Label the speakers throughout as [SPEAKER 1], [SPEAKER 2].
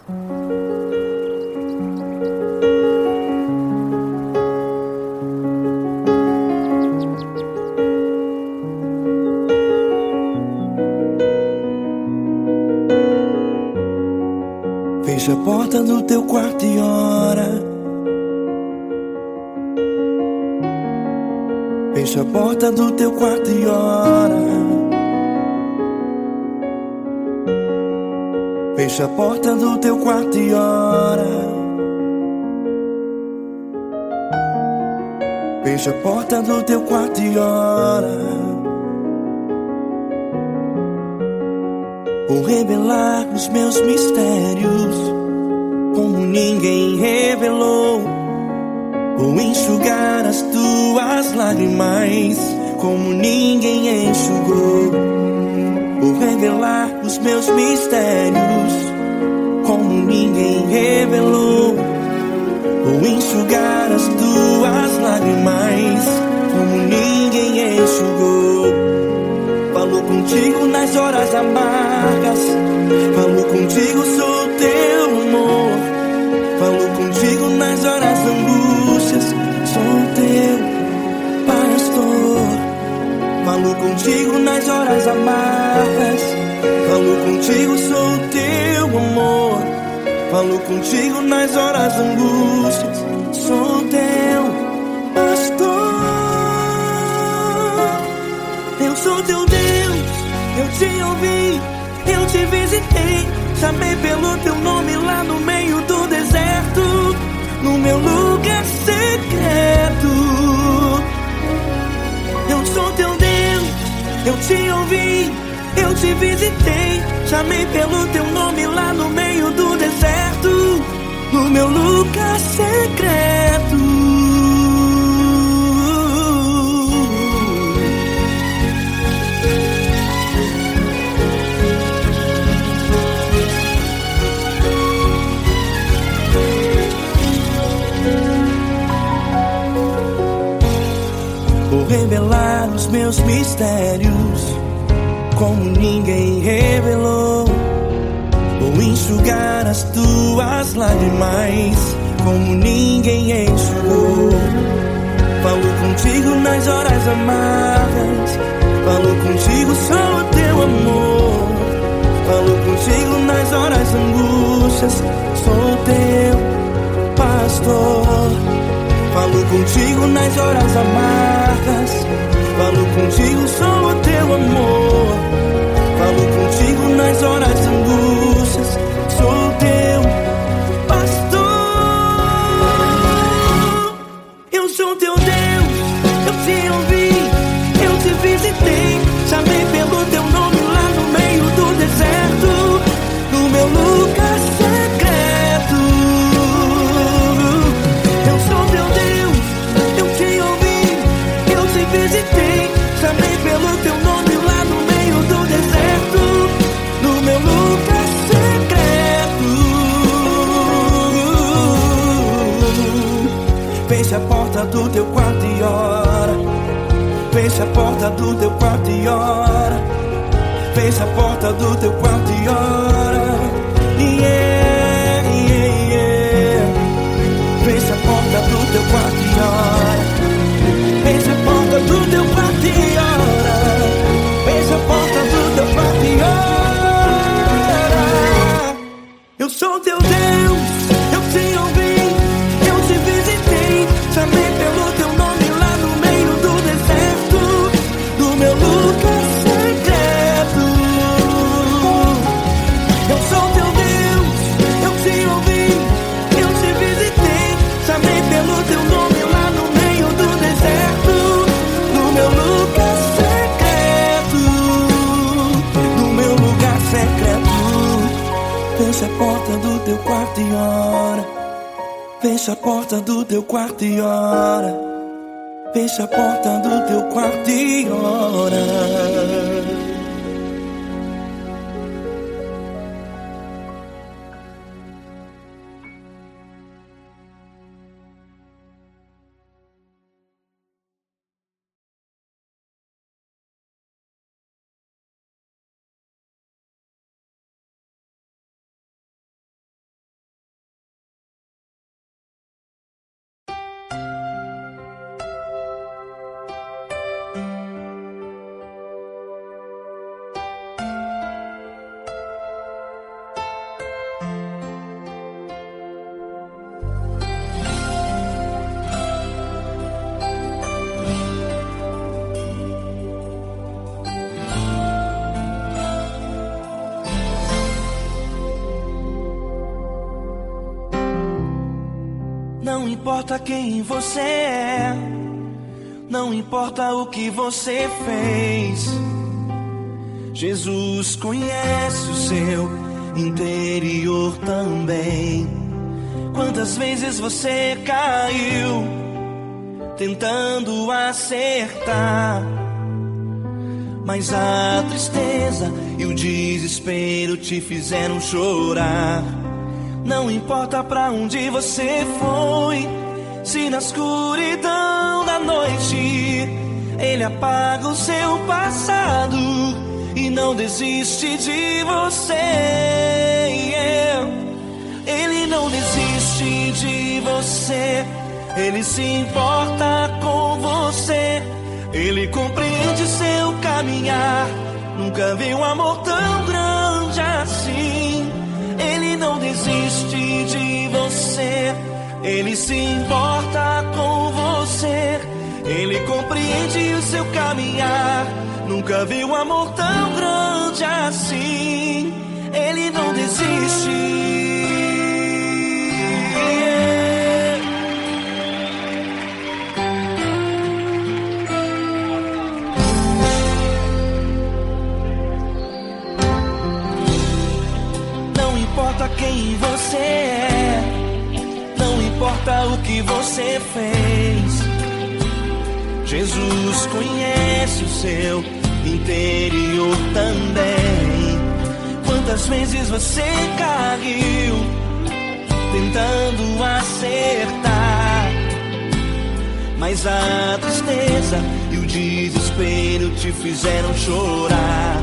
[SPEAKER 1] Fecha a porta do teu quarto e ora. Fecha a porta do teu quarto e ora. Fecha a porta do teu quarto e ora. Fecha a porta do teu quarto e ora. Vou revelar os meus mistérios como ninguém revelou. Vou enxugar as tuas lágrimas como ninguém enxugou. Vou revelar os meus mistérios como ninguém revelou. Vou enxugar as tuas lágrimas como ninguém enxugou. Falo contigo nas horas amargas, falo contigo, sou teu amor. Falo contigo nas horas angústias, sou teu pastor. Falo contigo nas horas amargas, falo contigo, sou teu amor. Falo contigo nas horas angústias, sou teu pastor. Eu sou teu Deus, eu te ouvi, eu te visitei. Chamei pelo teu nome lá no meio do deserto, no meu lugar secreto. Eu sou teu Deus, eu te ouvi, eu te visitei. Chamei pelo teu nome lá no meio do deserto, no meu lugar secreto. Vou revelar os meus mistérios como ninguém revelou. Vou enxugar as tuas lágrimas como ninguém enxugou. Falo contigo nas horas amargas, falo contigo, sou o teu amor. Falo contigo nas horas angústias, sou teu pastor. Falo contigo nas horas amargas, falo contigo, sou o teu amor. Falo contigo nas horas angústias, sou teu pastor. Eu sou teu Deus, eu te ouvi, eu te visitei. Chamei pelo teu nome lá no meio do deserto, no meu lugar secreto. Eu sou teu Deus, eu te ouvi, eu te visitei. Chamei pelo teu nome lá no meio do deserto, no meu lugar secreto. Fecha a porta do teu quarto e ora. Fecha a porta do teu quarto e ora. Fecha a porta do teu quarto e ora. Yeah, yeah, yeah. Fecha a porta do teu quarto e ora. Fecha a porta do teu quarto e ora. Fecha a porta do teu quarto e ora. Eu sou teu Deus, eu te ouvi, eu te visitei. Chamei pelo teu nome lá no meio do deserto, no meu lugar secreto. Eu sou teu Deus, eu te ouvi, eu te visitei. Chamei pelo teu nome lá no meio do deserto, no meu lugar secreto, no meu lugar secreto. Fecha a porta do teu quarto e ora. Fecha a porta do teu quarto e ora. Fecha a porta do teu quarto e ora. importa quem você é, não importa o que você fez, Jesus conhece o seu interior também. Quantas vezes você caiu tentando acertar, mas a tristeza e o desespero te fizeram chorar. Não importa pra onde você foi, se na escuridão da noite Ele apaga o seu passado e não desiste de você. Ele não desiste de você, Ele se importa com você. Ele compreende seu caminhar, nunca vi um amor tão grande assim. Ele não desiste de você, Ele se importa com você. Ele compreende o seu caminhar, nunca vi um amor tão grande assim. Ele não desiste. Não importa quem você é, não importa o que você fez, Jesus conhece o seu interior também. Quantas vezes você caiu tentando acertar, mas a tristeza e o desespero te fizeram chorar.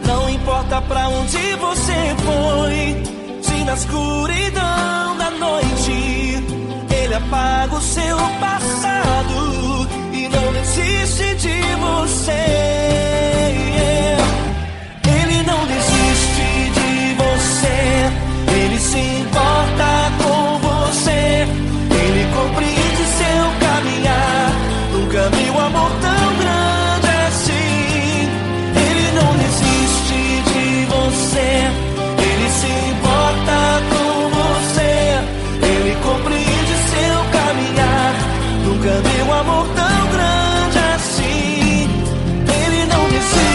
[SPEAKER 1] Não importa pra onde você foi, se na escuridão da noite Ele apaga o seu passado e não desiste de você. Ele não desiste de você, Ele se importa com você. Ele compreende seu caminhar, nunca vi um amor tão grande assim. Ele não desiste de você, Ele se importa com você. Ele compreende seu caminhar, nunca vi um amor tão grande assim. Ele não desiste.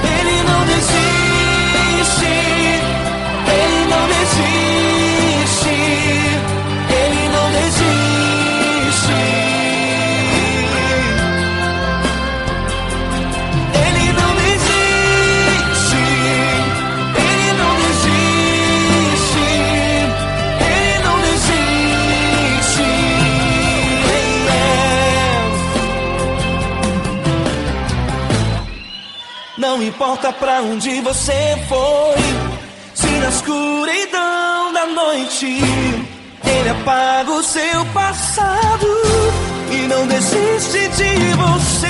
[SPEAKER 1] Ele não desiste. Ele não desiste. Ele não desiste. Ele não desiste. Ele não desiste. Ele não desiste. Não importa pra onde você foi, se na escuridão da noite Ele apaga o seu passado e não desiste de você.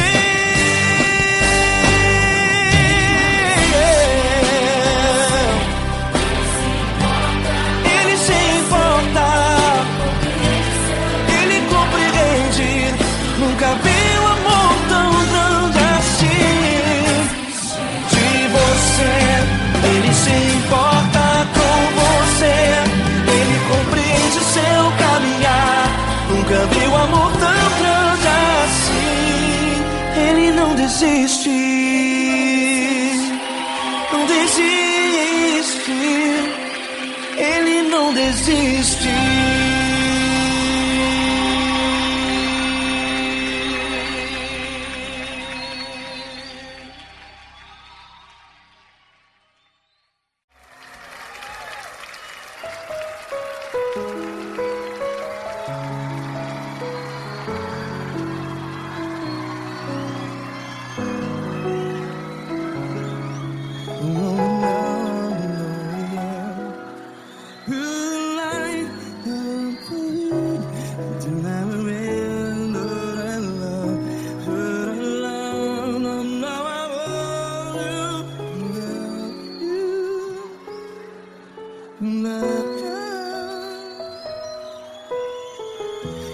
[SPEAKER 1] Ele se importa, Ele compreende, nunca vi um amor tão grande assim. De você, Ele se importa com você. Ele compreende seu caminhar, nunca vi um amor tão grande assim. Ele não desiste, não desiste. Ele não desiste.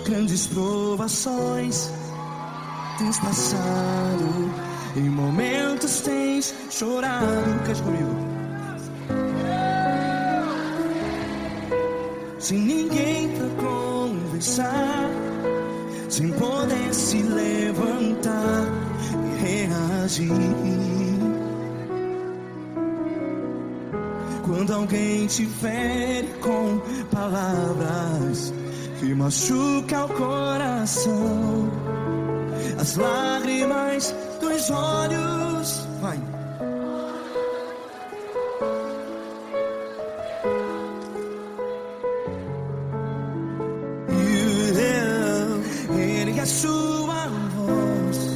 [SPEAKER 2] Grandes provações
[SPEAKER 1] tens passado, em momentos tens chorado. Cante comigo. Sem ninguém pra conversar, sem poder se levantar e reagir. Quando alguém te fere com palavras que machucam o coração, as lágrimas dos olhos, vai. Ergue a sua voz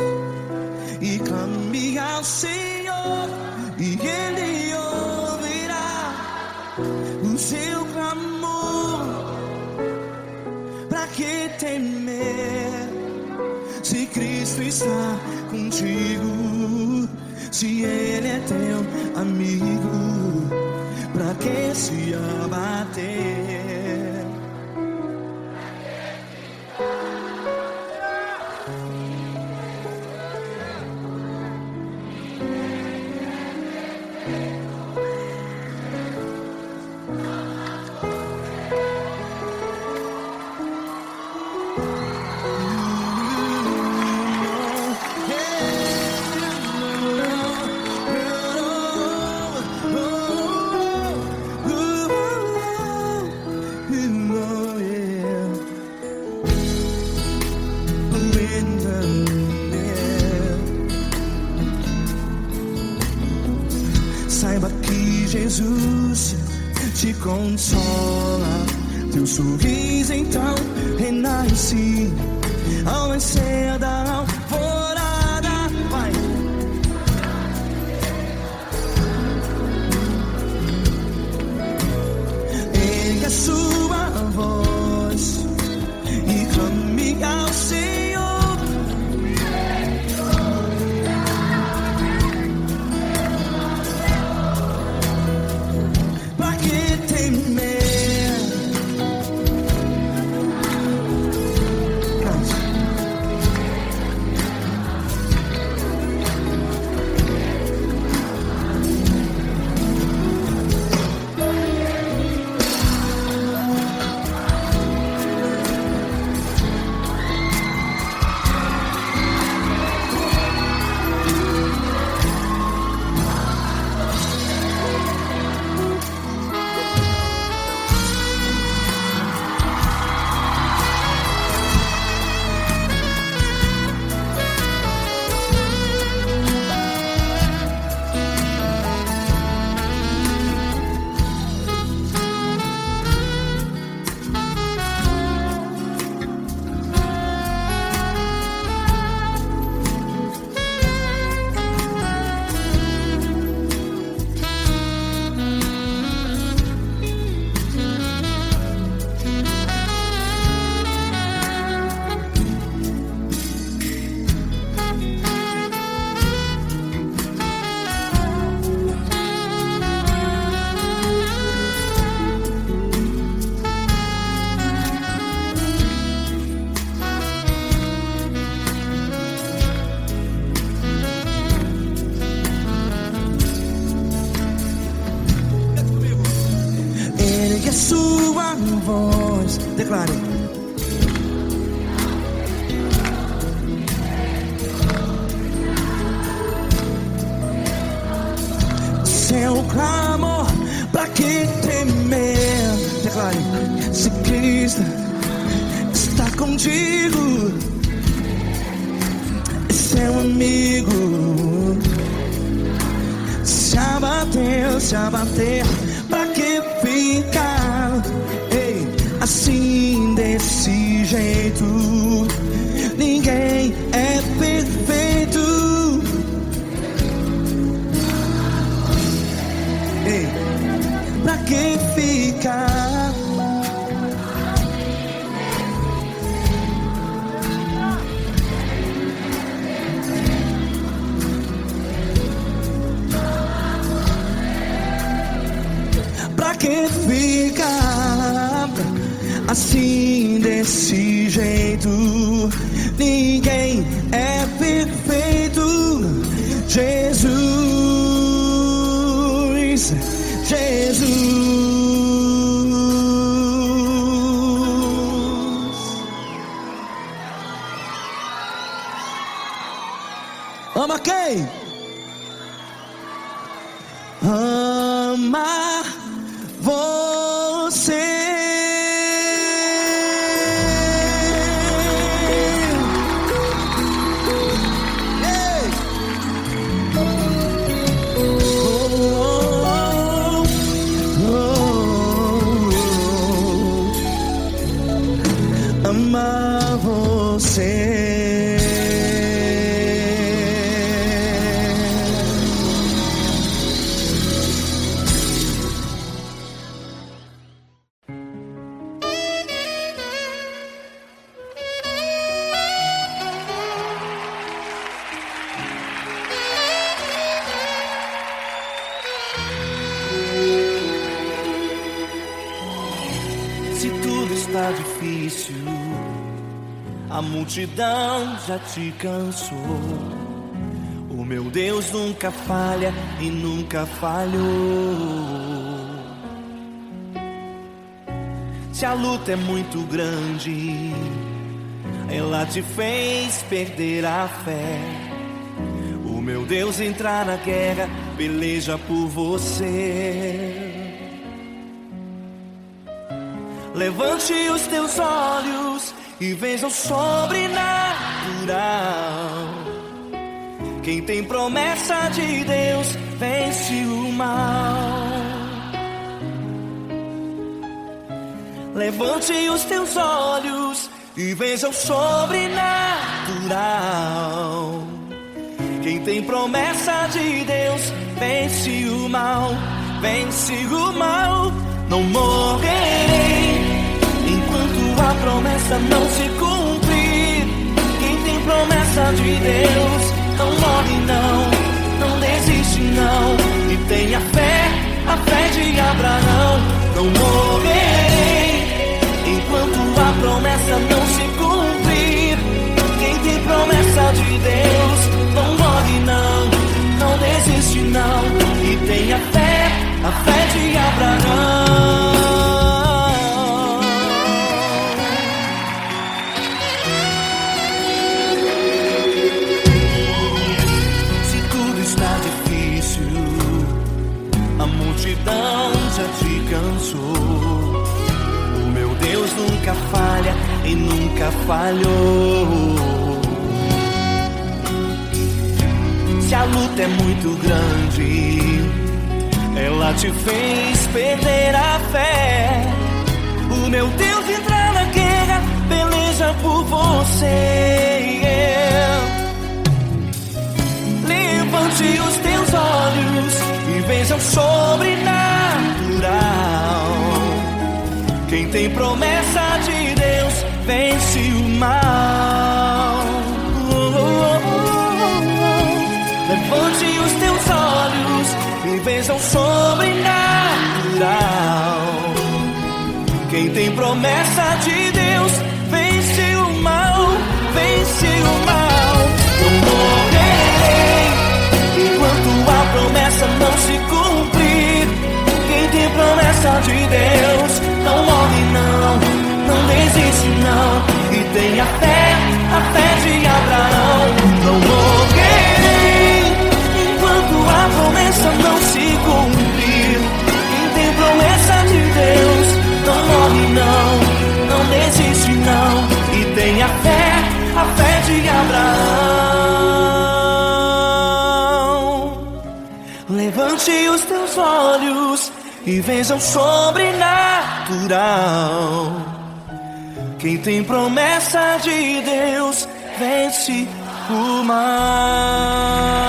[SPEAKER 1] e clame ao Senhor, e Ele ouvirá o seu clamor. Pra que temer, se Cristo está contigo? Se Ele é teu amigo, pra que se abater? Saiba que Jesus te consola, teu sorriso então renasce ao nascer da alvorada. Vai. Ergue a sua voz e clame ao Senhor. Ergue a sua voz, declare. Seu clamor, pra que temer? Declare. Se Cristo está contigo, é seu amigo. Se abater, pra que ficar, ei, assim desse jeito? Ninguém é perfeito. Ei, pra que ficar? Pra que ficar assim desse jeito? Ninguém é perfeito. Jesus, Jesus. Ama quem? Ama você. Ei. Ama você. Se tudo está difícil, a multidão já te cansou. O meu Deus nunca falha e nunca falhou. Se a luta é muito grande, ela te fez perder a fé. O meu Deus entra na guerra, peleja por você. Levante os teus olhos e veja o sobrenatural. Quem tem promessa de Deus vence o mal. Levante os teus olhos e veja o sobrenatural. Quem tem promessa de Deus vence o mal, vence o mal. Não morrerei enquanto a promessa não se cumprir. Quem tem promessa de Deus não morre não, não desiste não. E tenha fé, a fé de Abraão. Não morrerei enquanto a promessa não se cumprir. Quem tem promessa de Deus não morre não, não desiste não. E tenha fé, a fé de Abraão. Se tudo está difícil, a multidão já te cansou. O meu Deus nunca falha e nunca falhou. Se a luta é muito grande, ela te fez perder a fé. O meu Deus entra na guerra, peleja por você. Levante os teus olhos e veja o sobrenatural. Quem tem promessa de Deus vence o mal. Levante os teus olhos e veja o sobrenatural. Quem tem promessa de Deus vence o mal, vence o mal. Não morrerei enquanto a promessa não se cumprir. Quem tem promessa de Deus não morre não, não desiste não. E tenha fé, a fé de Abraão. Não morrerei enquanto a promessa não se cumprir. Quem tem promessa de Deus não morre não, não desiste não. E tenha fé, a fé de Abraão. Levante os teus olhos e veja o sobrenatural. Quem tem promessa de Deus vence o mal.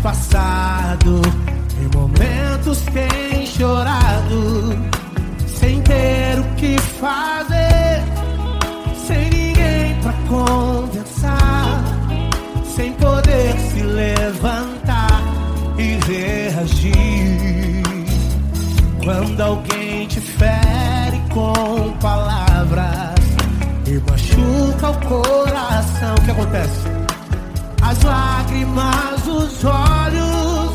[SPEAKER 1] passado, em momentos tem chorado, sem ter o que fazer, sem ninguém pra conversar, sem poder se levantar e reagir. Quando alguém te fere com palavras e machuca o coração, o que acontece? As lágrimas dos olhos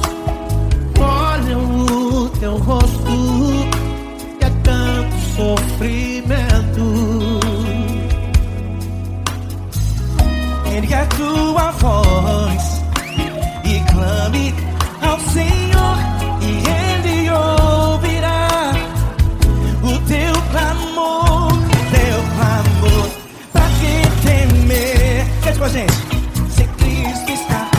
[SPEAKER 1] molham o teu rosto, e é tanto sofrimento. Ergue a tua voz e clame ao Senhor, e Ele ouvirá o teu clamor, pra que temer? Cante com a gente. Se Cristo está,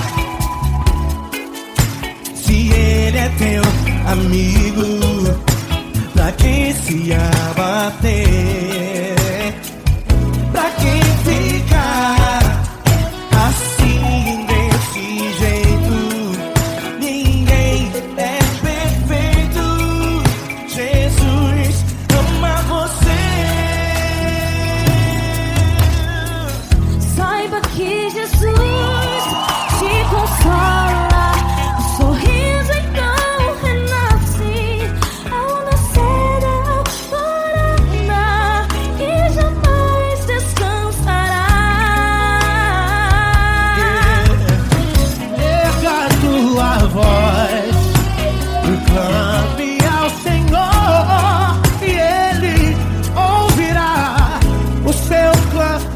[SPEAKER 1] se Ele é teu amigo, pra que se abater? Pra que ficar assim, desse jeito? Ninguém é perfeito. Jesus ama você.
[SPEAKER 2] Saiba que Jesus te consola, o sorriso então renasce ao nascer da aurora, e jamais descansará.
[SPEAKER 1] Erga a tua voz e clame ao Senhor, e Ele ouvirá o seu clamor.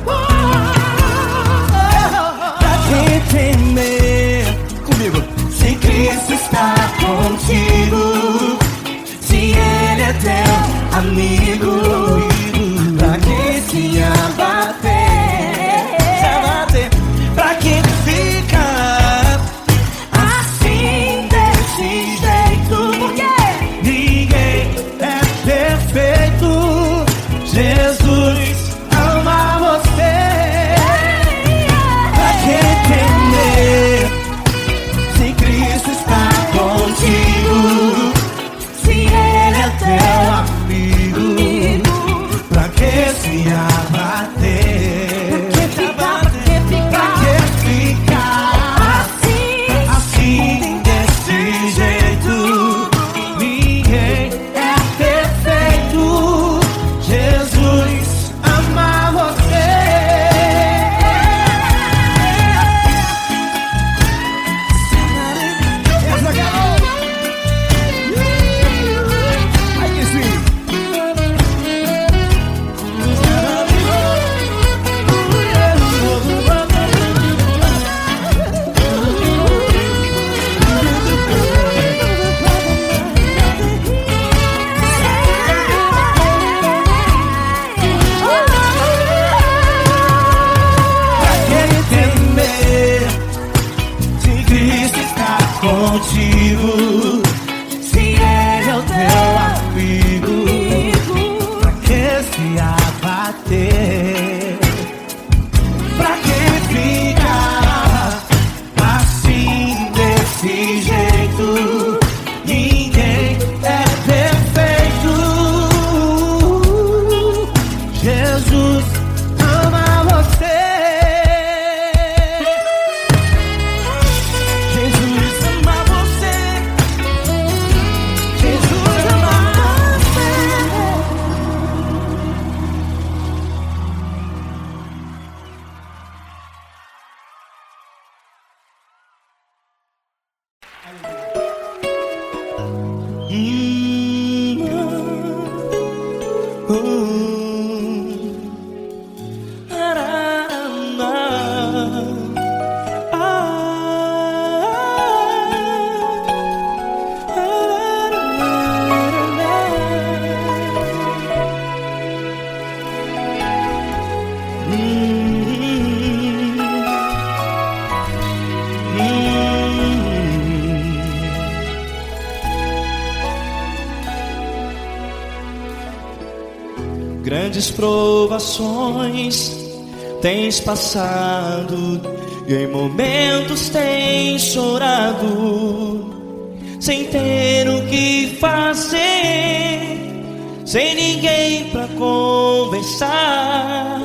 [SPEAKER 1] Pra que temer? Comigo. Se Cristo está contigo, se Ele é teu amigo, pra que se abater? Pra que ficar assim, desse jeito? Porque ninguém é perfeito. Jesus ama você. Pra que temer? Se Cristo está contigo, se Ele é teu amigo, pra que se abater? Pra que ficar assim, desse jeito? Ninguém é perfeito. Jesus ama você. Ai, que sim. Pra que temer? Se Cristo está contigo, se Ele é o teu amigo, pra que se abater? Pra que ficar assim, desse jeito? Ninguém é perfeito. Jesus ama você. Jesus ama você. Jesus ama você. Grandes provações tens passado E em momentos tem chorado, sem ter o que fazer, sem ninguém pra conversar,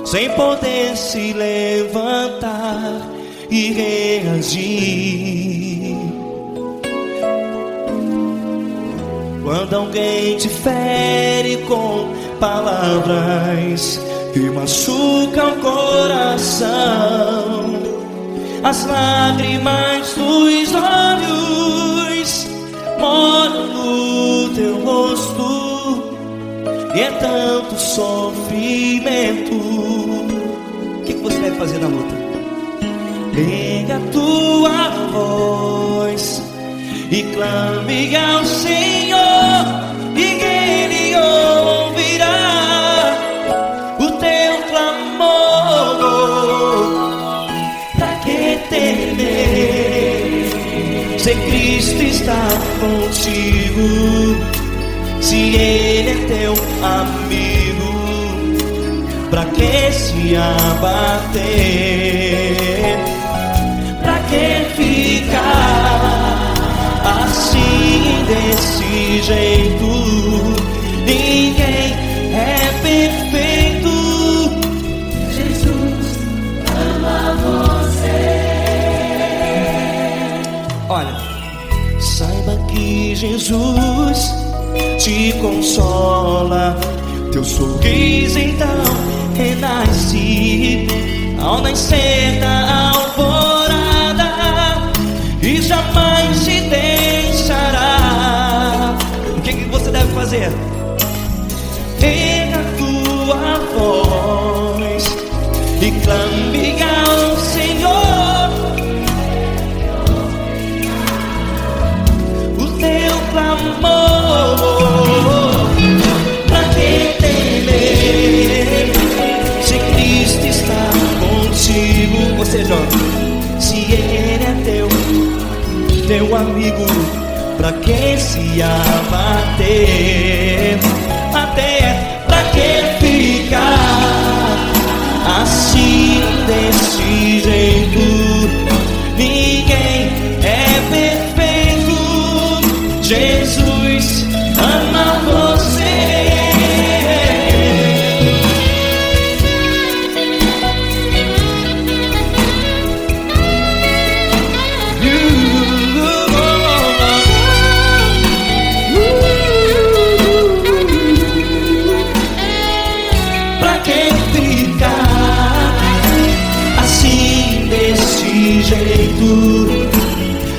[SPEAKER 1] sem poder se levantar e reagir. Quando alguém te fere com palavras que machucam o coração, as lágrimas dos olhos molham no teu rosto, e é tanto sofrimento. O que você deve fazer na luta? Pega a tua voz e clame ao Senhor, e Ele ouvirá o teu clamor. Pra que temer, se Cristo está contigo, se Ele é teu amigo? Pra que se abater? Pra que ficar assim, desse jeito? Ninguém é perfeito. Jesus ama você. Olha, saiba que Jesus te consola. Teu sorriso então renasce ao nascer da alvorada, e jamais te deixará. O que você deve fazer? Erga a tua voz e clame ao Senhor, o teu clamor. Pra que temer, se Cristo está contigo? Ou seja, se Ele é teu amigo, pra que se abater? Até pra que ficar assim, desse jeito? Ninguém é perfeito. Jesus ama você.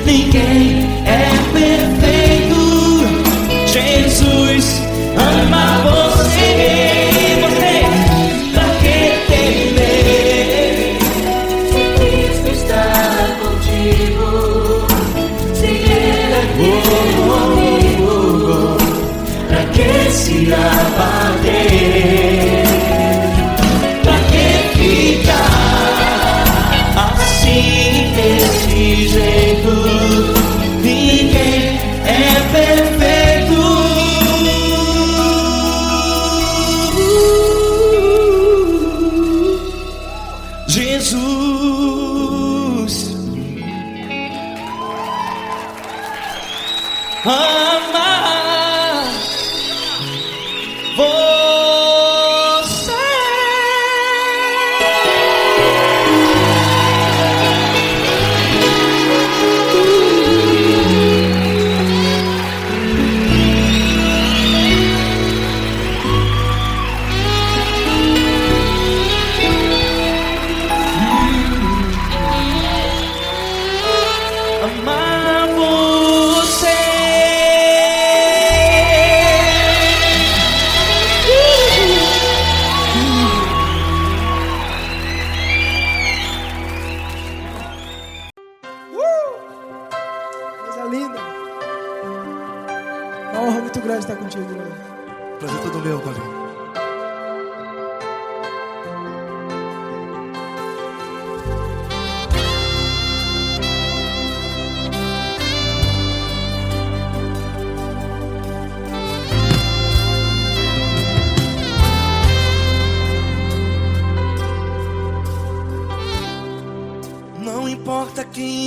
[SPEAKER 1] Ninguém é perfeito. Jesus ama você. Você, pra que temer, se Cristo está contigo, se Ele é teu amigo? Pra que se abater? Pra que ficar assim, desse jeito? Ninguém é perfeito. Jesus ama você. Amar você.
[SPEAKER 3] Coisa linda. Uma honra muito grande estar contigo, Lord.
[SPEAKER 1] Prazer todo meu, Paulinho.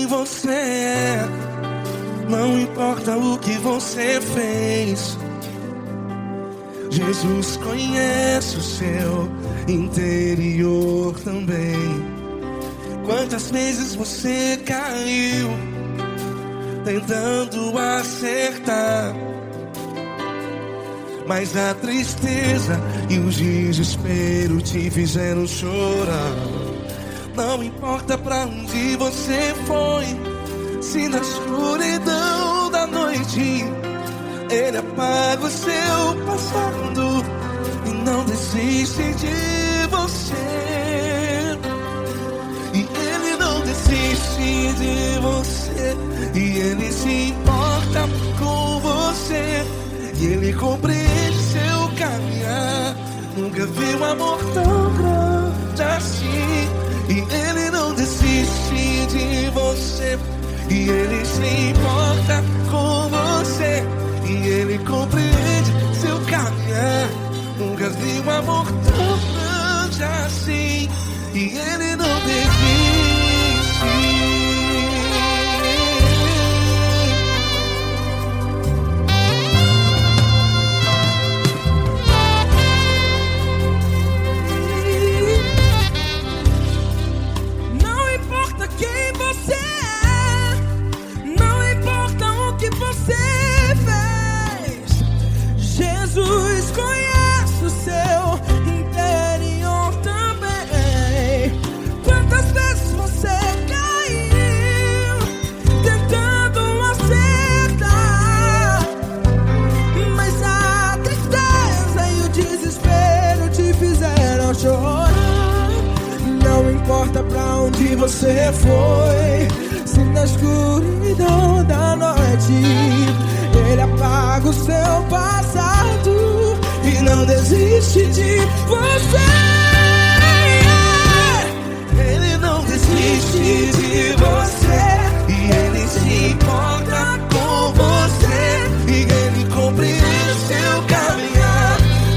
[SPEAKER 1] você é, não importa o que você fez. Jesus conhece o seu interior também. Quantas vezes você caiu tentando acertar, mas a tristeza e o desespero te fizeram chorar. Não importa pra onde você foi, se na escuridão da noite Ele apaga o seu passado e não desiste de você. E Ele não desiste de você, e Ele se importa com você, e Ele compreende seu caminhar. Nunca vi um amor tão grande assim. E Ele não desiste de você, e Ele se importa com você, e Ele compreende seu caminhar. Nunca vi um amor tão grande assim. E Ele não desiste.
[SPEAKER 3] Jesus conhece o seu interior também. Quantas vezes você caiu tentando acertar, mas a tristeza e o desespero te fizeram chorar. Não importa pra onde você foi, se na escuridão da noite Ele apaga o seu passado e não desiste de você.
[SPEAKER 1] Ele não desiste de você, e Ele se importa com você, e Ele compreende seu caminhar.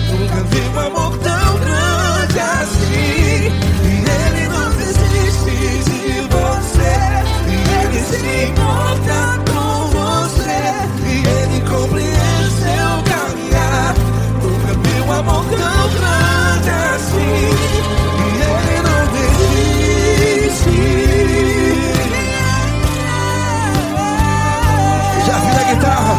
[SPEAKER 1] Nunca vi um amor tão grande assim. E Ele não desiste de você, e Ele se importa com você, e Ele compreende seu caminhar. Nunca vi um amor tão grande assim. E Ele não desiste. Já vi na guitarra.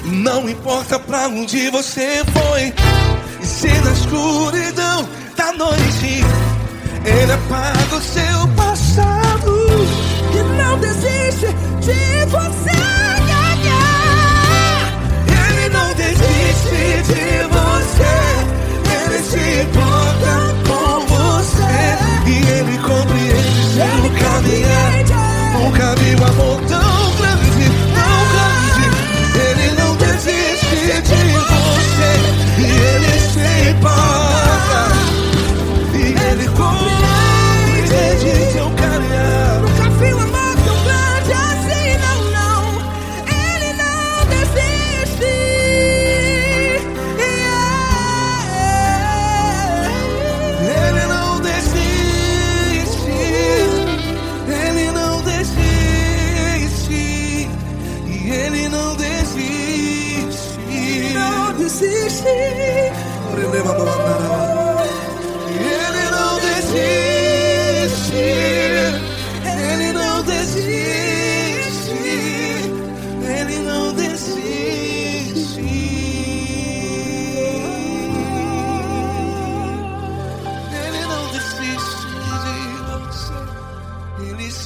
[SPEAKER 1] Não importa pra onde você foi, e se na escuridão da noite Ele apaga o seu passado
[SPEAKER 3] E não desiste de você.
[SPEAKER 1] Ele não desiste de você, Ele se importa com você, e Ele compreende seu caminhar. Nunca vi um amor tão grande, tão grande. Ele não desiste de você, e Ele se importa, e Ele compreende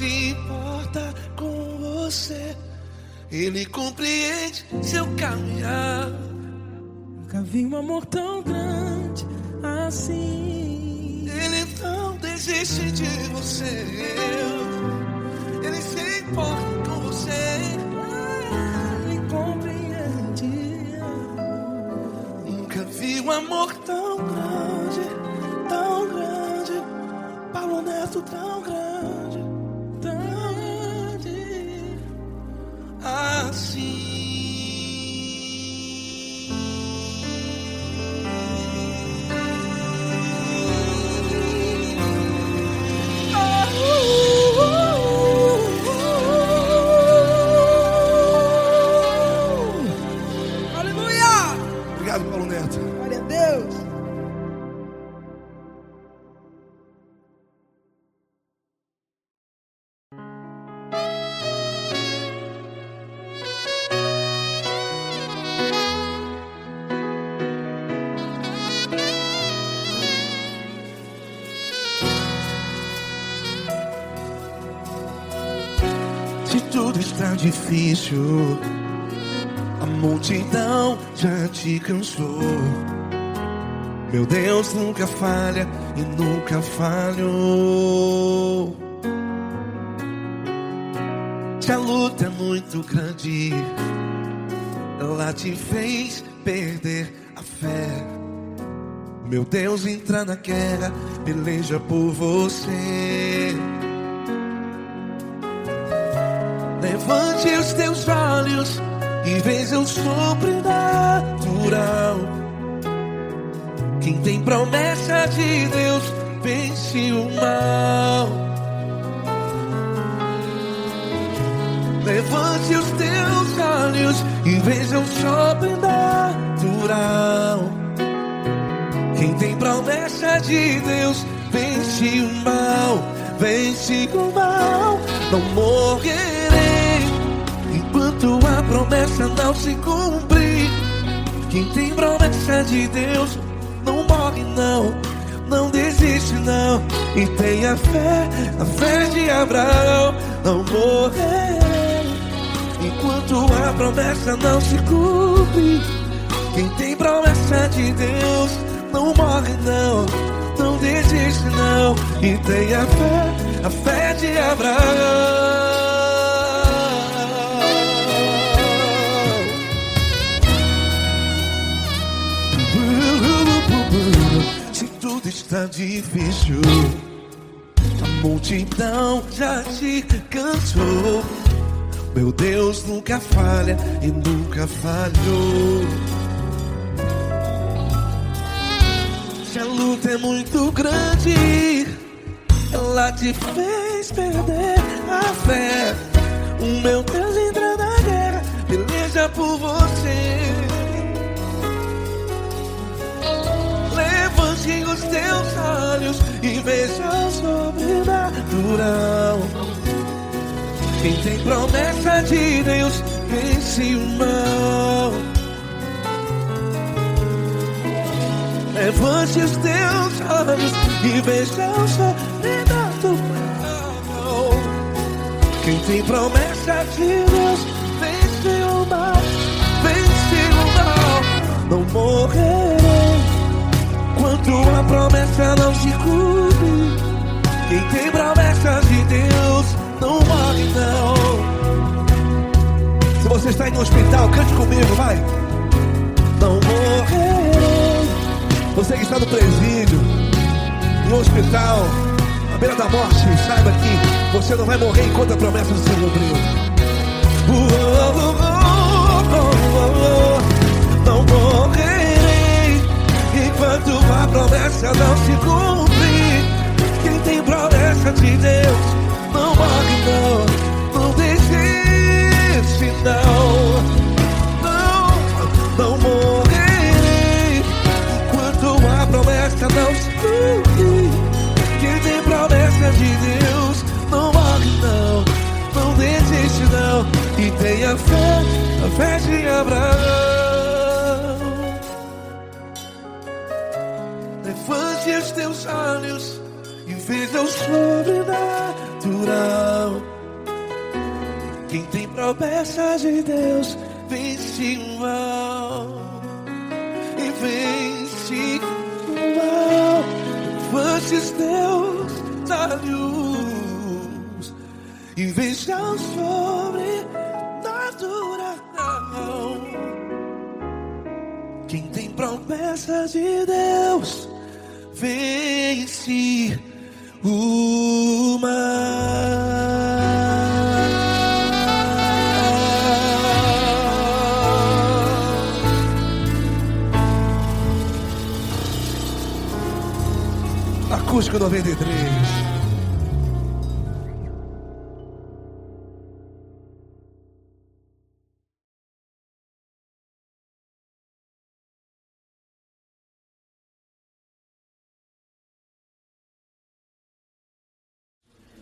[SPEAKER 1] se importa com você. Ele compreende seu caminhar.
[SPEAKER 3] Nunca vi um amor tão grande assim.
[SPEAKER 1] Ele não desiste de você. Ele se importa com você.
[SPEAKER 3] Ele compreende.
[SPEAKER 1] Nunca vi um amor tão grande, Paulo Neto tão grande, assim.
[SPEAKER 3] Aleluia!
[SPEAKER 1] Obrigado, Paulo Neto.
[SPEAKER 3] Glória a Deus.
[SPEAKER 1] Se tudo está difícil, a multidão já te cansou. Meu Deus nunca falha e nunca falhou. Se a luta é muito grande, ela te fez perder a fé. Meu Deus entra na guerra, peleja por você. Levante os teus olhos e veja o sobrenatural. Quem tem promessa de Deus vence o mal. Levante os teus olhos e veja o sobrenatural. Quem tem promessa de Deus vence o mal. Vence o mal. Não morrerei enquanto a promessa não se cumprir. Quem tem promessa de Deus não morre não, não desiste não. E tenha fé, a fé de Abraão. Não morrerei enquanto a promessa não se cumpre. Quem tem promessa de Deus não morre não, não desiste não. E tenha fé, a fé de Abraão. Se tudo está difícil, a multidão já te cansou. Meu Deus nunca falha e nunca falhou. Se a luta é muito grande, ela te fez perder a fé. O meu Deus entra na guerra, peleja por você. Levante os teus olhos e veja o sobrenatural. Quem tem promessa de Deus vence o mal. Levante os teus olhos e veja o sobrenatural. Quem tem promessa de Deus vence o mal. Vence o mal. Não morrerei enquanto a promessa não se cumpre. Quem tem promessa de Deus não morre não. Se você está aí no hospital, cante comigo, vai. Não morrerei. Você que está no presídio, no hospital, à beira da morte, saiba que você não vai morrer enquanto a promessa não se cumpriu. Não morrerei enquanto a promessa não se cumprir. Quem tem promessa de Deus não morre não, não desiste não. Não morrerei enquanto a promessa não se cumprir. Quem tem promessa de Deus não morre não, não desiste não. E tenha fé, a fé de Abraão. Levante os teus olhos e veja o sobrenatural. Quem tem promessas de Deus vence o mal. E vence o mal. Antes Deus da luz e veja o sobrenatural. Quem tem promessas de Deus vence o mal. Acústico 93.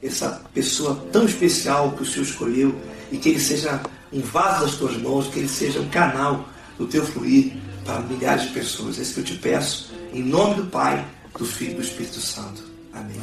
[SPEAKER 4] Essa pessoa tão especial que o Senhor escolheu, e que ele seja um vaso das tuas mãos, que ele seja um canal do teu fluir para milhares de pessoas. É isso que eu te peço, em nome do Pai, do Filho e do Espírito Santo. Amém.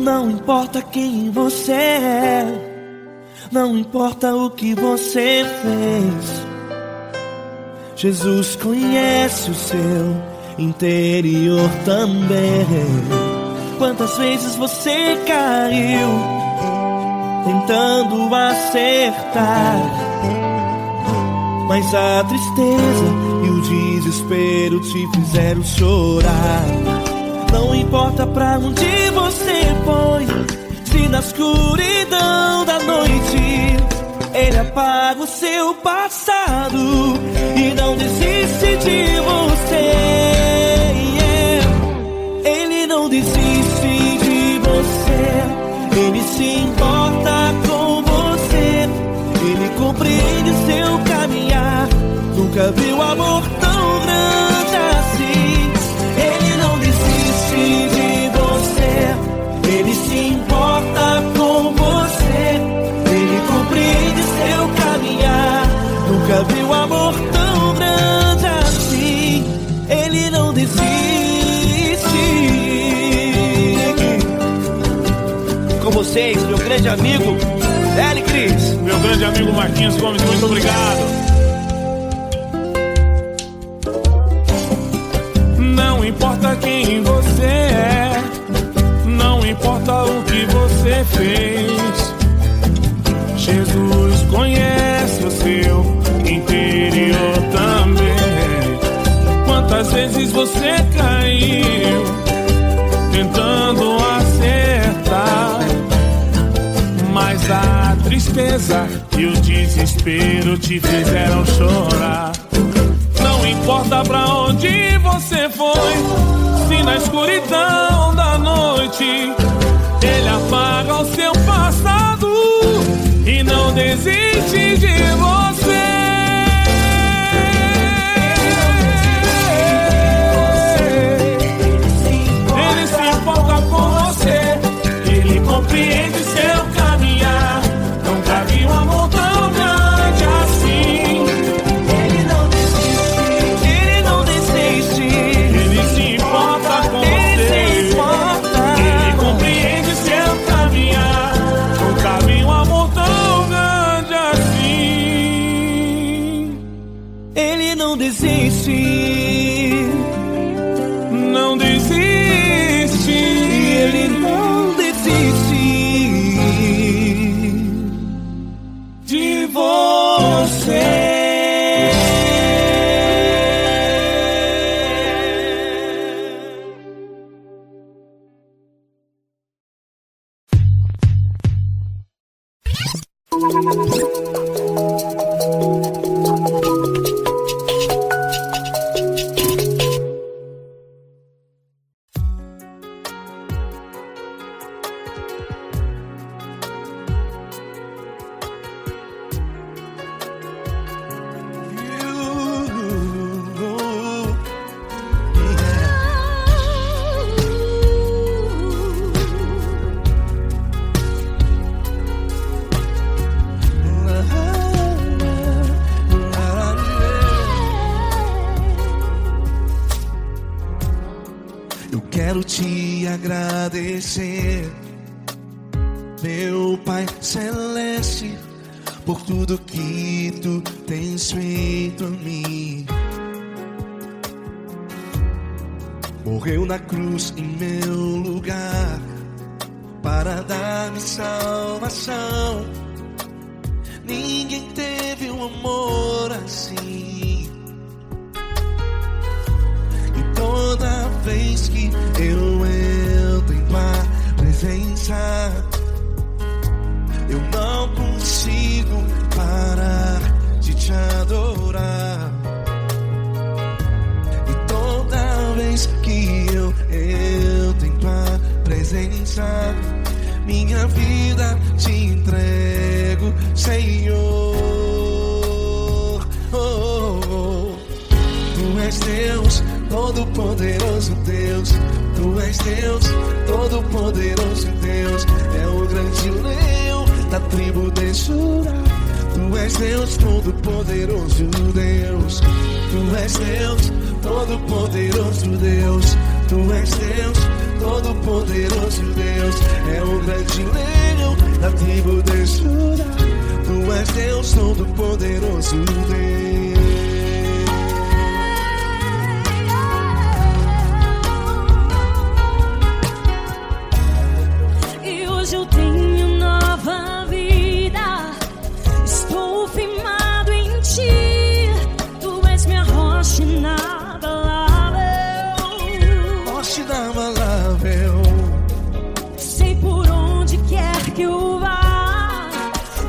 [SPEAKER 1] Não importa quem você é, não importa o que você fez, Jesus conhece o seu interior também. Quantas vezes você caiu tentando acertar, mas a tristeza e o desespero te fizeram chorar. Não importa pra onde você foi, se na escuridão da noite Ele apaga o seu passado e não desiste de você. Ele não desiste de você, Ele se importa com você, Ele compreende seu caminhar. Nunca viu amor tão grande assim. Ele não desiste de você, Ele se importa com você, Ele compreende seu caminhar. Nunca viu amor tão grande assim. Ele não desiste. Com vocês, meu grande amigo Eli Cris.
[SPEAKER 5] Meu grande amigo Marquinhos Gomes, muito obrigado. Não importa quem você é, não importa o que você fez, Jesus conhece o seu interior também. Quantas vezes você caiu tentando acertar, mas a tristeza e o desespero te fizeram chorar. Não importa pra onde você foi, se na escuridão da noite Ele apaga o seu passado e não desiste de você. Ele se importa com você, Ele compreende seu caminhar. Nunca vi um amor tão grande assim. Ele não desiste, Ele se importa com você, Ele compreende seu caminhar. Nunca vi um amor tão grande assim.
[SPEAKER 1] Ele não desiste,
[SPEAKER 5] não desiste,
[SPEAKER 1] Ele não desiste
[SPEAKER 5] de você.
[SPEAKER 1] quero te agradecer, meu Pai Celeste, por tudo que tu tens feito a mim. Morreu na cruz em meu lugar para dar-me salvação. Ninguém teve um amor assim. E toda vez que eu entro em tua presença, eu não consigo parar de te adorar. E toda vez que eu entro em tua presença, minha vida te entrego, Senhor. Oh, oh, oh. Tu és Deus, todo-poderoso Deus. Tu és Deus, todo-poderoso Deus. É o grande leão da tribo de Judá. Tu és Deus, todo-poderoso Deus. Tu és Deus, todo-poderoso Deus. Tu és Deus, todo-poderoso Deus. É o grande leão da tribo de Judá. Tu és Deus, todo-poderoso Deus.
[SPEAKER 2] Eu tenho nova vida, estou firmado em ti. Tu és minha rocha inabalável,
[SPEAKER 1] Rocha inabalável.
[SPEAKER 2] sei por onde quer que eu vá,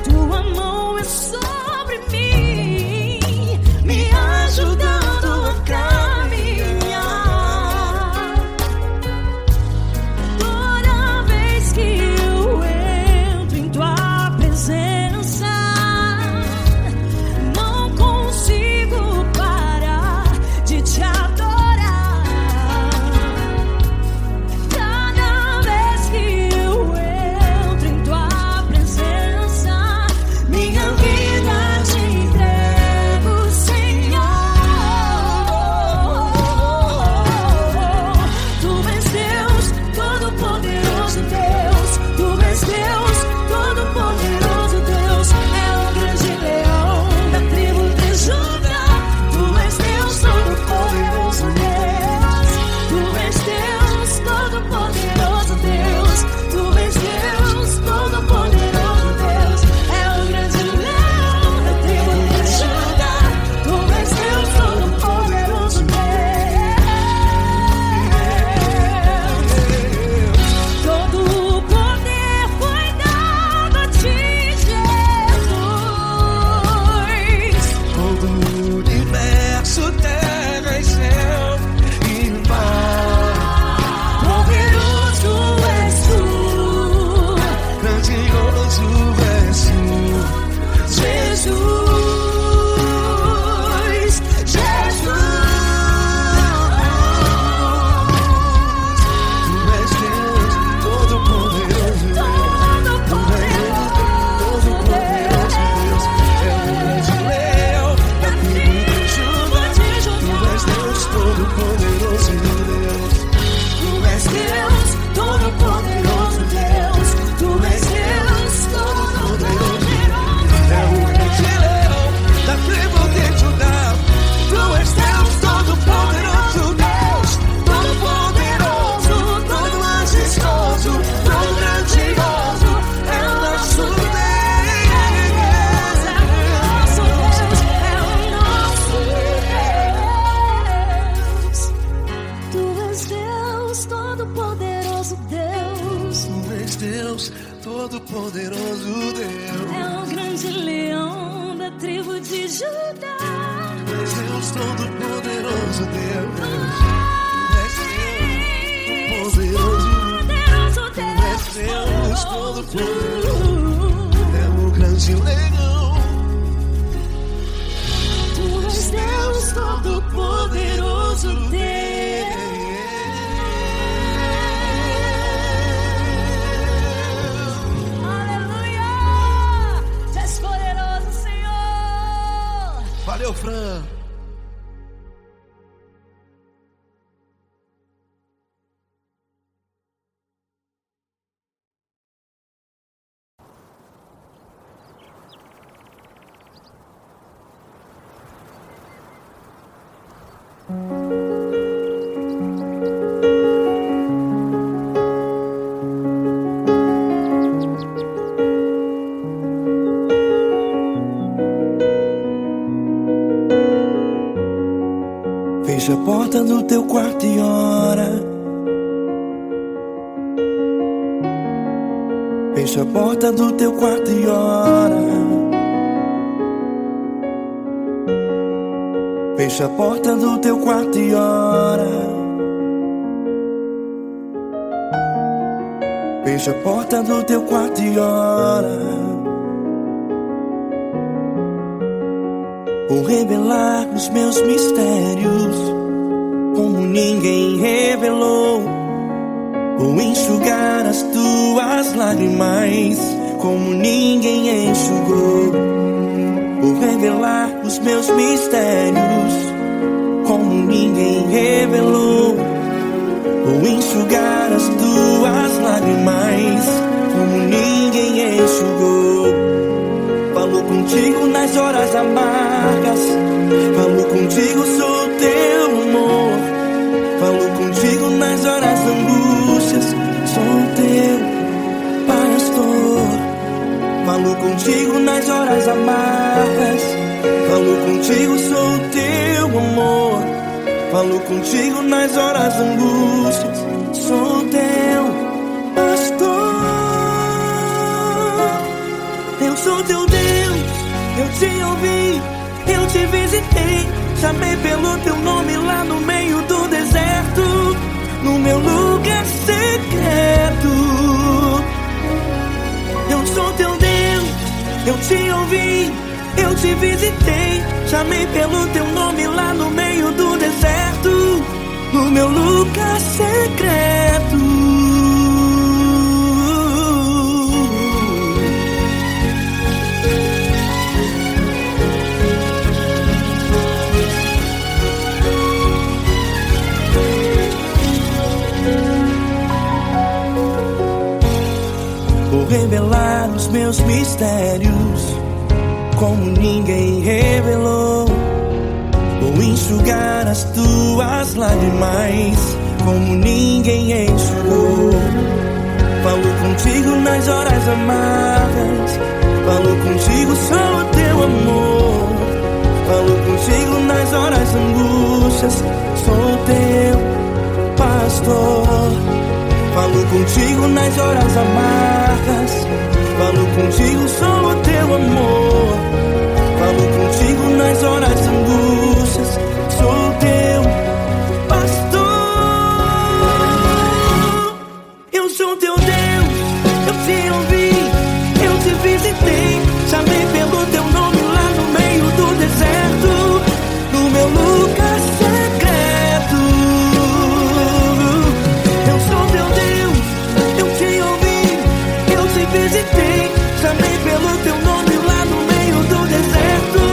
[SPEAKER 2] tua mão é sobre mim, me ajudando a caminhar. Toda vez que eu entro em tua presença, não consigo parar de te adorar. Cada vez que eu entro em tua presença, minha vida te entrego, Senhor. Tu és Deus, todo-poderoso Deus. Tu és Deus, todo-poderoso Deus. É o grande leão da tribo de Judá. Tu és Deus, todo-poderoso Deus. Tu és Deus, todo-poderoso Deus. Tu és Deus, todo-poderoso Deus. É o grande leão da tribo de Judá. Tu és Deus, todo-poderoso Deus. Todo o poder foi dado a ti, Jesus.
[SPEAKER 1] Todo o universo, terra e céu e mar.
[SPEAKER 2] Poderoso és tu,
[SPEAKER 1] Grandioso és tu,
[SPEAKER 2] Jesus. Jesus.
[SPEAKER 1] Tu és Deus, todo-poderoso Deus. Todo-poderoso Deus. É o grande leão da tribo de Judá. Tu és Deus, todo-poderoso Deus.
[SPEAKER 2] Tu és Deus, todo-poderoso Deus. Tu és Deus, todo-poderoso.
[SPEAKER 1] É o grande leão da tribo de Judá. Tu és Deus, todo-poderoso Deus. Todo-poderoso, todo majestoso, todo grandioso. É o nosso Deus.
[SPEAKER 2] Tu és Deus, todo-poderoso Deus.
[SPEAKER 1] Tu és Deus, todo-poderoso Deus.
[SPEAKER 2] É o grande leão da tribo de Judá.
[SPEAKER 1] Tu és Deus, todo-poderoso Deus. Tu és Deus, poderoso. Tu és Deus, todo-poderoso. É o grande leão.
[SPEAKER 2] Tu és Deus, todo-poderoso Deus. Aleluia! Tu és poderoso, Senhor.
[SPEAKER 1] Valeu, Fran. Fecha a porta do teu quarto e ora. Fecha a porta do teu quarto e ora. Fecha a porta do teu quarto e ora. Fecha a porta do teu quarto e ora. Vou revelar os meus mistérios como ninguém revelou. Vou enxugar as tuas lágrimas como ninguém enxugou. Vou revelar os meus mistérios como ninguém revelou. Vou enxugar as tuas lágrimas como ninguém enxugou. Falo contigo nas horas amargas, falo contigo, sou teu amor. Falo contigo nas horas angústias, sou teu pastor. Falo contigo nas horas amargas, falo contigo, sou teu amor. Falo contigo nas horas angústias, sou teu pastor. Eu sou teu Deus, eu te ouvi, eu te visitei. Chamei pelo teu nome lá no meio do deserto, no meu lugar secreto. Eu sou teu Deus, eu te ouvi, eu te visitei. Chamei pelo teu nome lá no meio do deserto, no meu lugar secreto. Vou revelar os meus mistérios como ninguém revelou. Vou enxugar as tuas lágrimas como ninguém enxugou. Falo contigo nas horas amargas, falo contigo, sou teu amor. Falo contigo nas horas angústias, sou teu pastor. Falo contigo nas horas amargas, falo contigo, sou teu amor. Falo contigo nas horas angústias, sou teu pastor. Eu sou teu Deus, eu te ouvi, eu te visitei. Chamei pelo teu nome lá no meio do deserto, no meu lugar secreto. Eu sou teu Deus, eu te ouvi, eu te visitei. Chamei pelo teu nome lá no meio do deserto,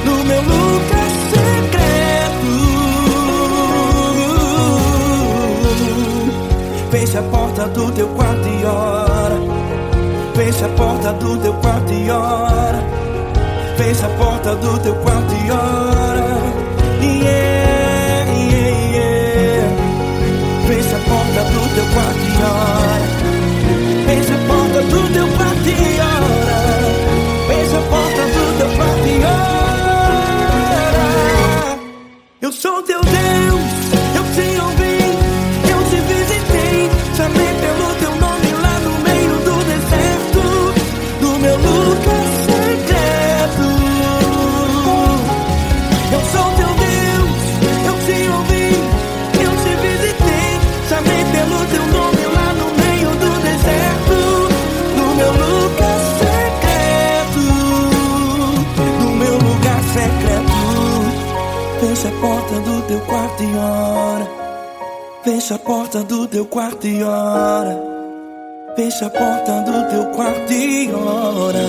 [SPEAKER 1] no meu lugar secreto. Fecha a porta do teu quarto e ora. Fecha a porta do teu quarto e ora. Fecha a porta do teu quarto e ora. Yeah, yeah, yeah. Fecha a porta do teu quarto e ora. Fecha a porta do teu quarto e ora. Fecha a porta do teu quarto e ora. Eu sou teu Deus, eu te ouvi, eu te visitei. Chamei pelo teu nome lá no meio do deserto, no meu lugar secreto. Eu sou teu Deus, eu te ouvi, eu te visitei. Chamei pelo teu nome lá no meio do deserto, no meu lugar secreto, no meu lugar secreto. Fecha a porta do teu quarto e ora. Fecha a porta do teu quarto e ora. Fecha a porta do teu quarto e ora.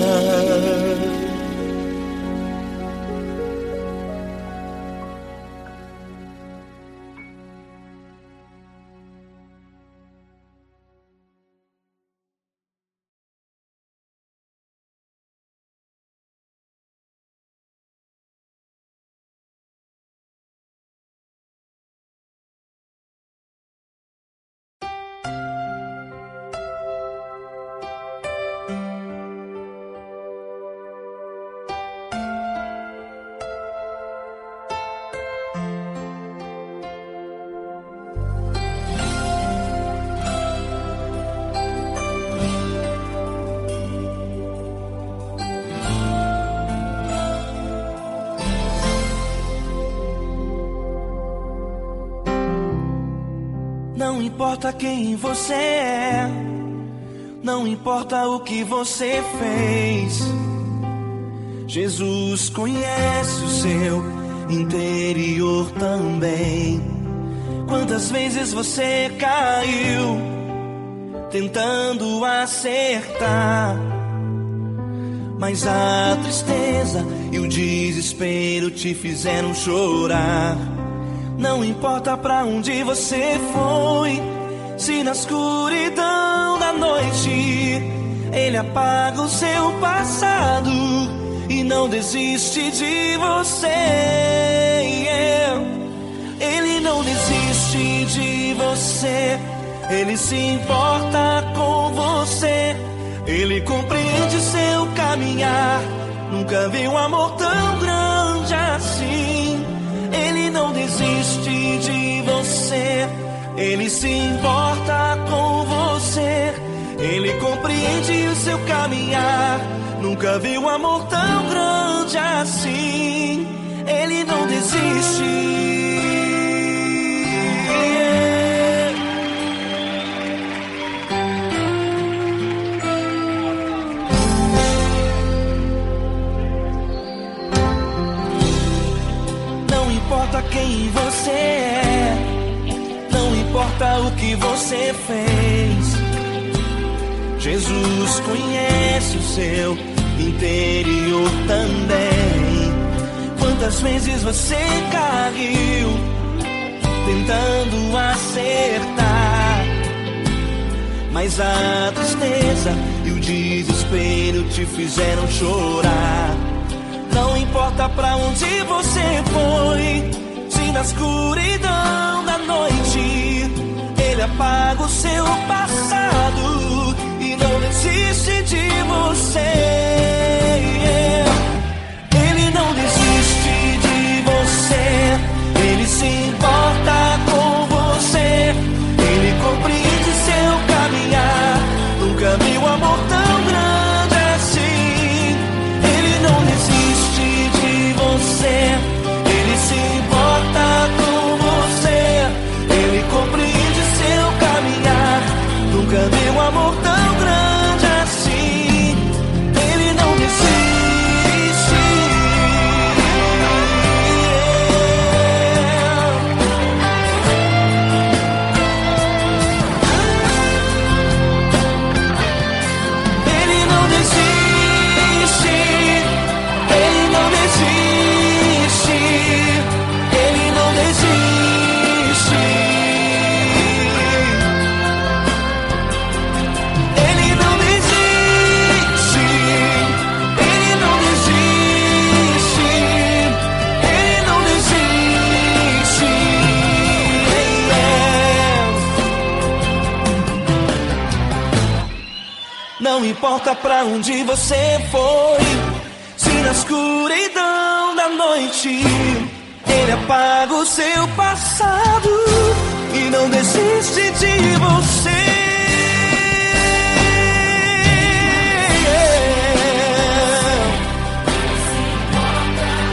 [SPEAKER 1] importa quem você é, não importa o que você fez, Jesus conhece o seu interior também. Quantas vezes você caiu tentando acertar, mas a tristeza e o desespero te fizeram chorar. Não importa pra onde você foi, se na escuridão da noite Ele apaga o seu passado e não desiste de você. Ele não desiste de você, Ele se importa com você, Ele compreende seu caminhar. Nunca vi um amor tão grande assim. Ele não desiste de você, Ele se importa com você, Ele compreende o seu caminhar. Nunca vi um amor tão grande assim. Ele não desiste. Não importa quem você é, não importa o que você fez, Jesus conhece o seu interior também. Quantas vezes você caiu tentando acertar, mas a tristeza e o desespero te fizeram chorar. Não importa pra onde você foi, se na escuridão da noite Ele apaga o seu passado e não desiste de você. Ele não desiste de você, Ele se importa com você, Ele compreende seu caminhar. Nunca vi um amor tão grande assim. Ele não desiste de você, Ele se importa com você, Ele compreende seu caminhar. Nunca vi um amor tão grande assim. Ele não desiste. Ele não desiste. Ele não desiste. Ele não desiste. Ele não desiste. Ele não desiste. Ele não desiste. Não importa pra onde você foi, se na escuridão da noite Ele apaga o seu passado e não desiste de você.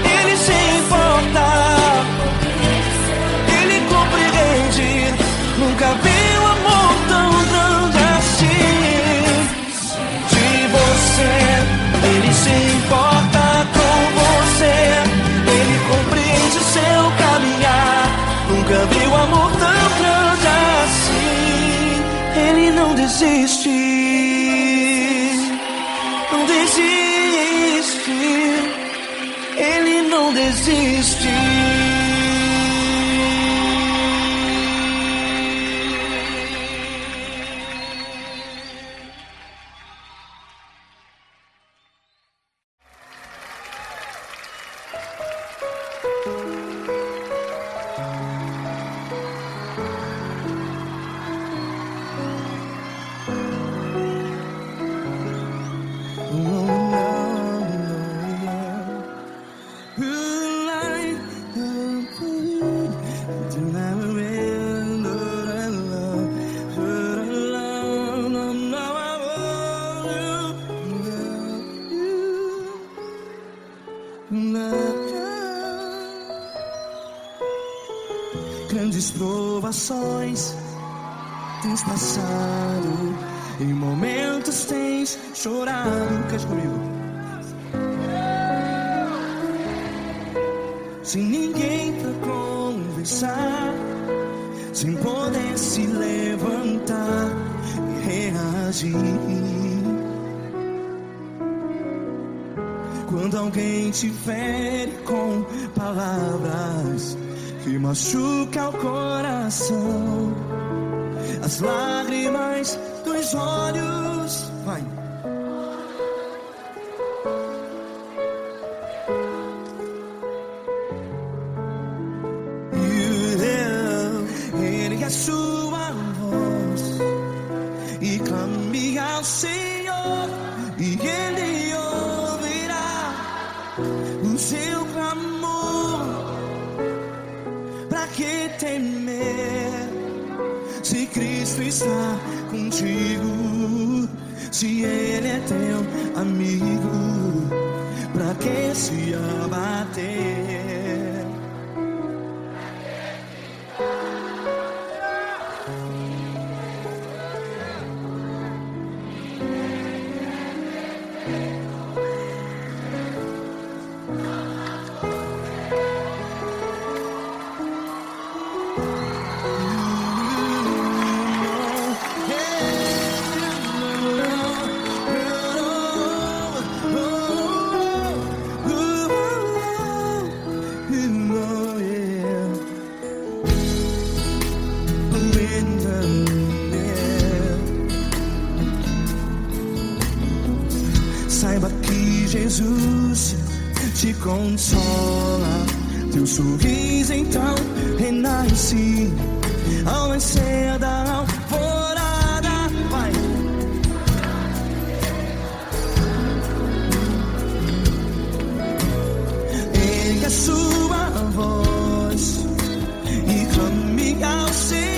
[SPEAKER 1] Ele se importa, Ele compreende. Nunca vi um amor tão grande assim. De você, Ele se importa com você, Ele compreende seu caminhar. Nunca vi um amor tão grande assim. Ele não desiste, não desiste. Ele não desiste.
[SPEAKER 3] Grandes provações
[SPEAKER 1] tens passado, em momentos tens chorado. Cante comigo. Sem ninguém pra conversar, sem poder se levantar e reagir. Quando alguém te fere com palavras que machuca o coração, as lágrimas dos olhos, vai. Ergue a sua voz e clame ao Senhor, e Ele ouvirá o seu clamor. Pra que temer, se Cristo está contigo? Se Ele é teu amigo, pra que se abater? Saiba que Jesus te consola, teu sorriso então renasce ao nascer da alvorada. Vai. Ergue a sua voz e clame ao Senhor.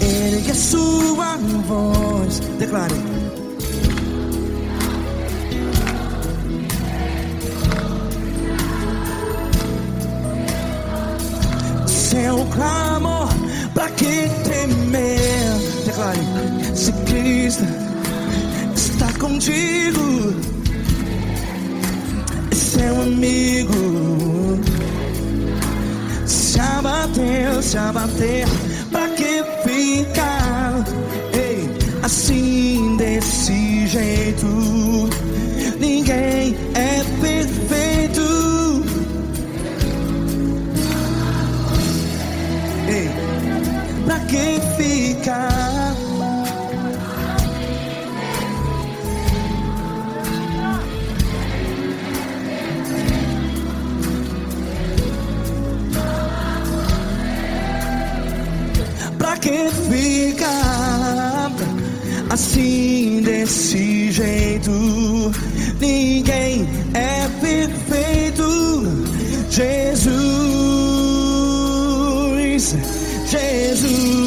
[SPEAKER 1] Ergue a sua voz, declare. Seu clamor, pra que temer? Declare. Se Cristo está contigo, é seu amigo. Se abater, pra que ficar, ei, assim desse jeito? Ninguém é perfeito. Ei, pra que ficar? Pra que ficar assim desse jeito? ninguém é perfeito. Jesus, Jesus.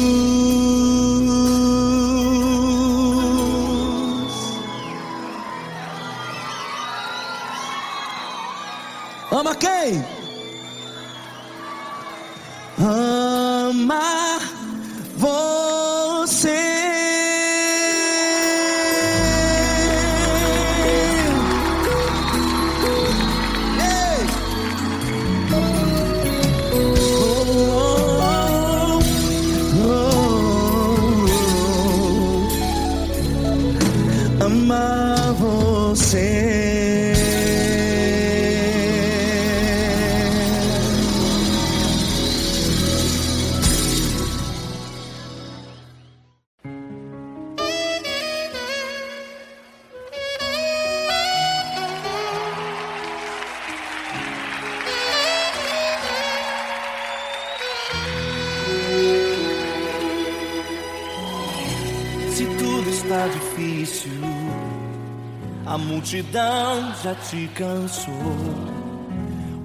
[SPEAKER 1] Ama quem? Ama você. Ei. Ama você.
[SPEAKER 6] Se tudo está difícil, a multidão já te cansou.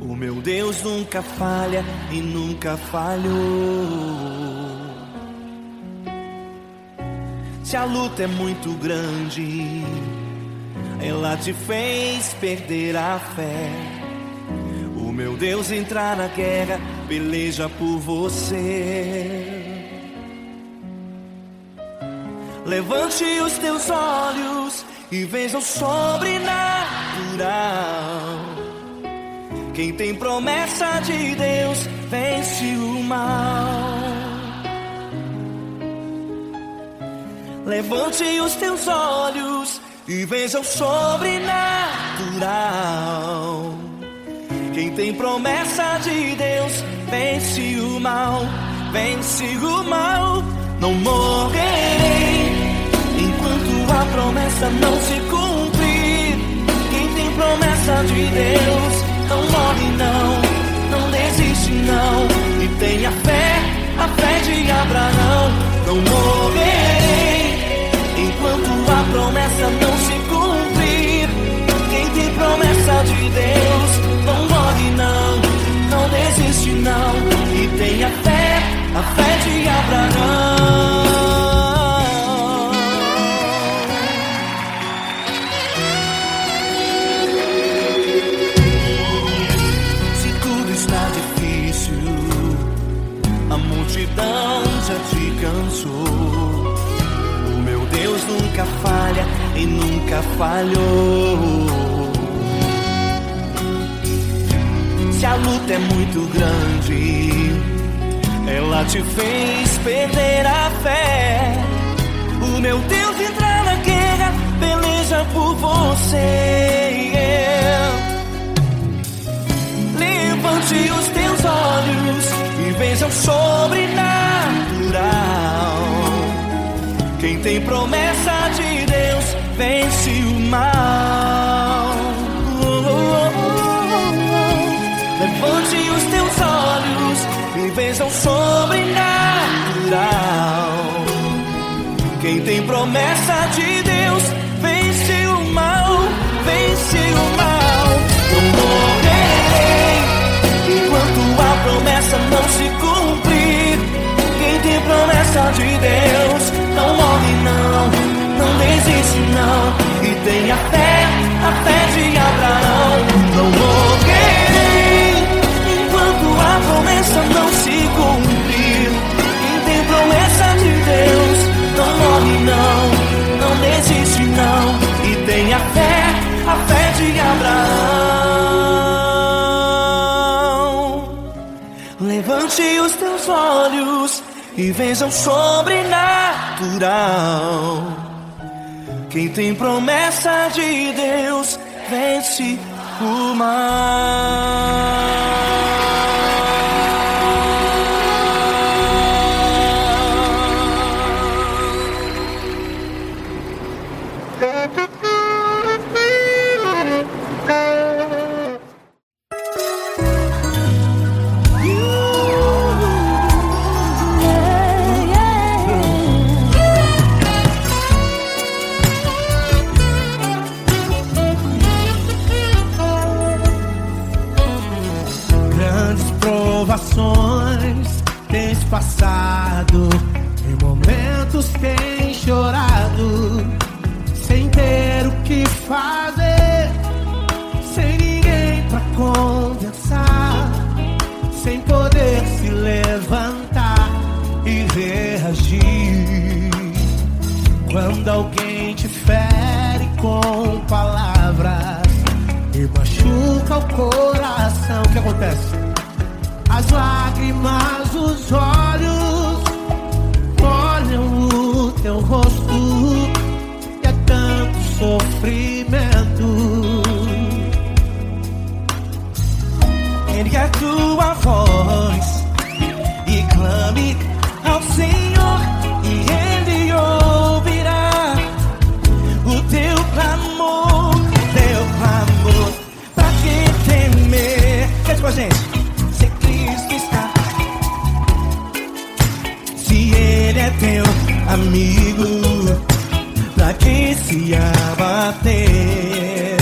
[SPEAKER 6] O meu Deus nunca falha e nunca falhou. Se a luta é muito grande, ela te fez perder a fé. O meu Deus entrar na guerra, peleja por você. Levante os teus olhos e veja o sobrenatural. Quem tem promessa de Deus vence o mal. Levante os teus olhos e veja o sobrenatural. Quem tem promessa de Deus vence o mal. Vence o mal. Não morrerei enquanto a promessa não se cumprir. Quem tem promessa de Deus não morre não, não desiste não. E tenha fé, a fé de Abraão. Não morrerei enquanto a promessa não se cumprir. Quem tem promessa de Deus não morre não, não desiste não. E tenha fé, a fé de Abraão. A multidão já te cansou. O meu Deus nunca falha e nunca falhou. Se a luta é muito grande, ela te fez perder a fé. O meu Deus entra na guerra, peleja por você. Levante os teus olhos e veja o sobrenatural. Quem tem promessa de Deus vence o mal. Levante os teus olhos e veja o sobrenatural. Quem tem promessa de Deus vence o mal. Vence o mal. Não morrerei enquanto a promessa não se cumprir. Quem tem promessa de Deus não morre não, não desiste não. E tenha fé, a fé de Abraão. Não morrerei enquanto a promessa não se cumprir. Quem tem promessa de Deus não morre não, não desiste não. E tenha fé, a fé de Abraão. Levante os teus olhos e veja o sobrenatural. Quem tem promessa de Deus vence o mal. situações tens passado, em momentos tens chorado, sem ter o que fazer, sem ninguém pra conversar, sem poder se levantar e reagir. Quando alguém te fere com palavras e machuca o coração, o que acontece? As lágrimas dos olhos molham o teu rosto, e é tanto sofrimento.
[SPEAKER 1] Ergue a tua voz e clame ao Senhor, e Ele ouvirá o teu clamor, pra que temer? Cante com a gente. Se Cristo está, se Ele é teu amigo, pra que se abater?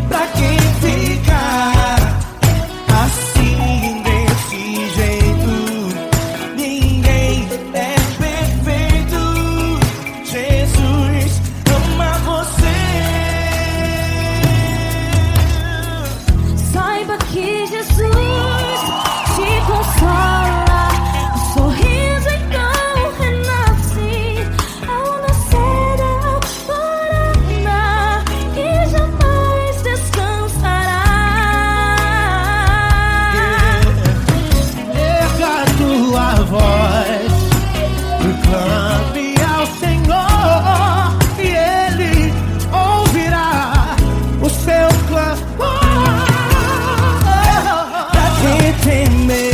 [SPEAKER 1] Pra que ficar assim desse jeito? Ninguém é perfeito. Jesus ama você.
[SPEAKER 2] Saiba que Jesus te consola, o sorriso então renasce ao nascer da alvorada e jamais descansará.
[SPEAKER 6] Erga a tua voz, clame ao Senhor, e Ele ouvirá o seu clamor.
[SPEAKER 1] Pra que temer?